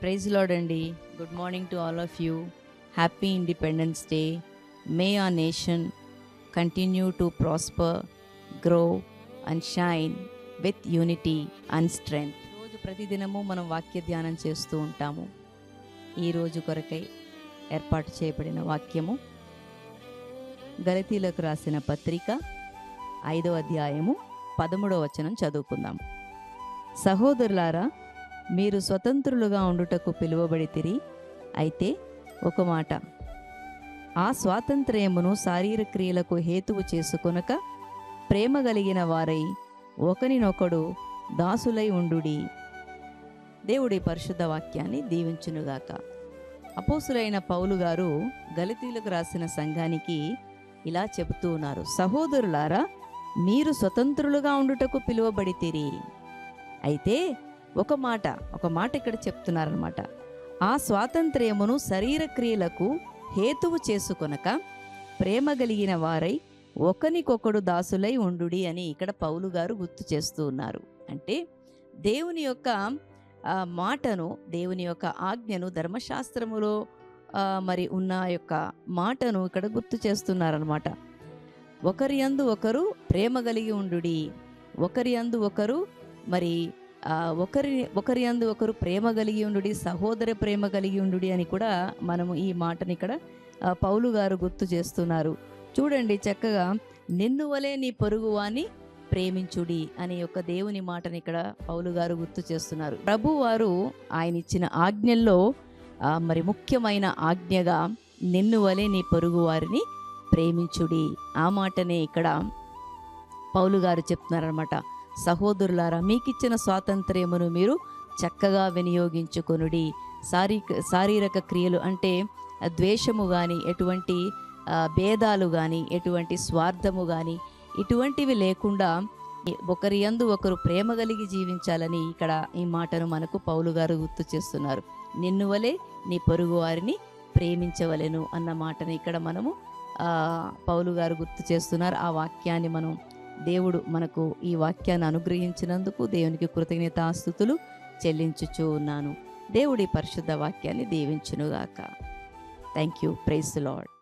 Praise lord అండి. Good morning to all of you. Happy independence day. May our nation continue to prosper, grow and shine with unity and strength. రోజు ప్రతిదినము మనం వాక్య ధ్యానం చేస్తూ ఉంటాము. ఈ రోజు కొరకై ఏర్పాటు చేయబడిన వాక్యము గలతీలకు రాసిన పత్రిక 5వ అధ్యాయము 13వ వచనం చదువుకుందాం. సహోదరులారా, మీరు స్వతంత్రులుగా ఉండుటకు పిలువబడితిరి. అయితే ఒక మాట, ఆ స్వాతంత్ర్యమును శారీరక క్రియలకు హేతువు చేసుకొనక ప్రేమ కలిగిన వారై ఒకనినొకడు దాసులై ఉండుడి. దేవుడి పరిశుద్ధ వాక్యాన్ని దీవించునుగాక. అపోస్తులైన పౌలు గారు గలతీలకు రాసిన సంఘానికి ఇలా చెబుతూ ఉన్నారు. సహోదరులారా, మీరు స్వతంత్రులుగా ఉండుటకు పిలువబడితిరి. అయితే ఒక మాట ఇక్కడ చెప్తున్నారనమాట. ఆ స్వాతంత్ర్యమును శరీర క్రియలకు హేతువు చేసుకొనక ప్రేమ కలిగిన వారై ఒకనికొకడు దాసులై ఉండుడి అని ఇక్కడ పౌలు గారు గుర్తు చేస్తూ ఉన్నారు. అంటే దేవుని యొక్క మాటను, దేవుని యొక్క ఆజ్ఞను, ధర్మశాస్త్రములో మరి ఉన్న యొక్క మాటను ఇక్కడ గుర్తు చేస్తున్నారనమాట. ఒకరి యందు ఒకరు ప్రేమ కలిగి ఉండుడి, ఒకరి యందు ఒకరు మరి ఒకరి యందు ఒకరు ప్రేమ కలిగి ఉండుడి, సహోదర ప్రేమ కలిగి ఉండుడి అని కూడా మనము ఈ మాటని ఇక్కడ పౌలు గారు గుర్తు చేస్తున్నారు. చూడండి చక్కగా, నిన్ను వలె నీ పొరుగువాని ప్రేమించుడి అనే యొక్క దేవుని మాటని ఇక్కడ పౌలు గారు గుర్తు చేస్తున్నారు. ప్రభు వారు ఆయన ఇచ్చిన ఆజ్ఞల్లో మరి ముఖ్యమైన ఆజ్ఞగా నిన్ను వలె నీ పొరుగు వారిని ప్రేమించుడి. ఆ మాటనే ఇక్కడ పౌలు గారు చెప్తున్నారనమాట. సహోదరులారా, మీకిచ్చిన స్వాతంత్ర్యమును మీరు చక్కగా వినియోగించుకొనుడి. శారీరక క్రియలు అంటే ద్వేషము కానీ, ఎటువంటి భేదాలు కానీ, ఎటువంటి స్వార్థము కానీ ఇటువంటివి లేకుండా ఒకరి యందు ఒకరు ప్రేమ కలిగి జీవించాలని ఇక్కడ ఈ మాటను మనకు పౌలు గారు గుర్తు చేస్తున్నారు. నిన్ను వలె నీ పొరుగు వారిని ప్రేమించవలెను అన్న మాటని ఇక్కడ మనము పౌలు గారు గుర్తు చేస్తున్నారు. ఆ వాక్యాన్ని దేవుడు మనకు ఈ వాక్యాన్ని అనుగ్రహించినందుకు దేవునికి కృతజ్ఞతాస్తుతులు చెల్లించుచూ ఉన్నాను. దేవుడి పరిశుద్ధ వాక్యాన్ని దీవించునుగాక. Thank you. Praise the lord.